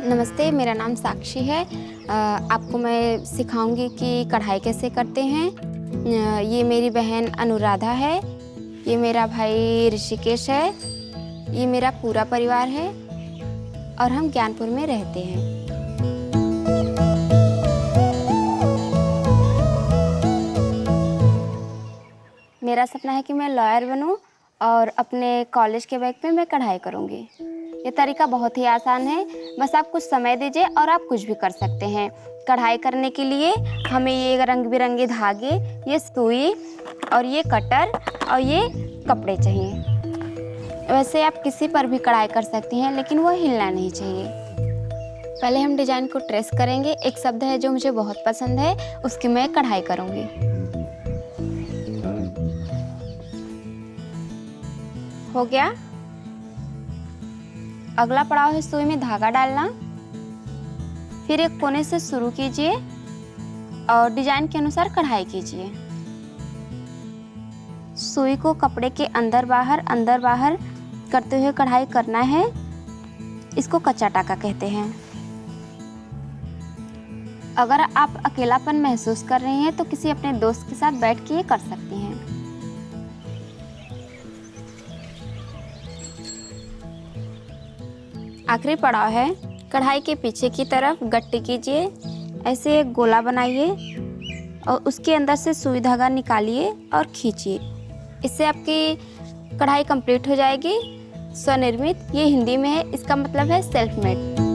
नमस्ते, मेरा नाम साक्षी है। आपको मैं सिखाऊंगी कि कढ़ाई कैसे करते हैं। ये मेरी बहन अनुराधा है, ये मेरा भाई ऋषिकेश है, ये मेरा पूरा परिवार है और हम ज्ञानपुर में रहते हैं। मेरा सपना है कि मैं लॉयर बनूं और अपने कॉलेज के बैग पे मैं कढ़ाई करूंगी। ये तरीका बहुत ही आसान है, बस आप कुछ समय दीजिए और आप कुछ भी कर सकते हैं। कढ़ाई करने के लिए हमें ये रंग बिरंगे धागे, ये सुई और ये कटर और ये कपड़े चाहिए। वैसे आप किसी पर भी कढ़ाई कर सकते हैं, लेकिन वो हिलना नहीं चाहिए। पहले हम डिजाइन को ट्रेस करेंगे। एक शब्द है जो मुझे बहुत पसंद है, उसकी मैं कढ़ाई करूँगी। हो गया। अगला पड़ाव है सुई में धागा डालना। फिर एक कोने से शुरू कीजिए और डिजाइन के अनुसार कढ़ाई कीजिए। सुई को कपड़े के अंदर बाहर करते हुए कढ़ाई करना है। इसको कच्चा टाका कहते हैं। अगर आप अकेलापन महसूस कर रही हैं तो किसी अपने दोस्त के साथ बैठ के ये कर सकती हैं। आखिरी पड़ाव है, कढ़ाई के पीछे की तरफ गट्टी कीजिए। ऐसे एक गोला बनाइए और उसके अंदर से सुई धागा निकालिए और खींचिए। इससे आपकी कढ़ाई कंप्लीट हो जाएगी। स्वनिर्मित, ये हिंदी में है, इसका मतलब है सेल्फ मेड।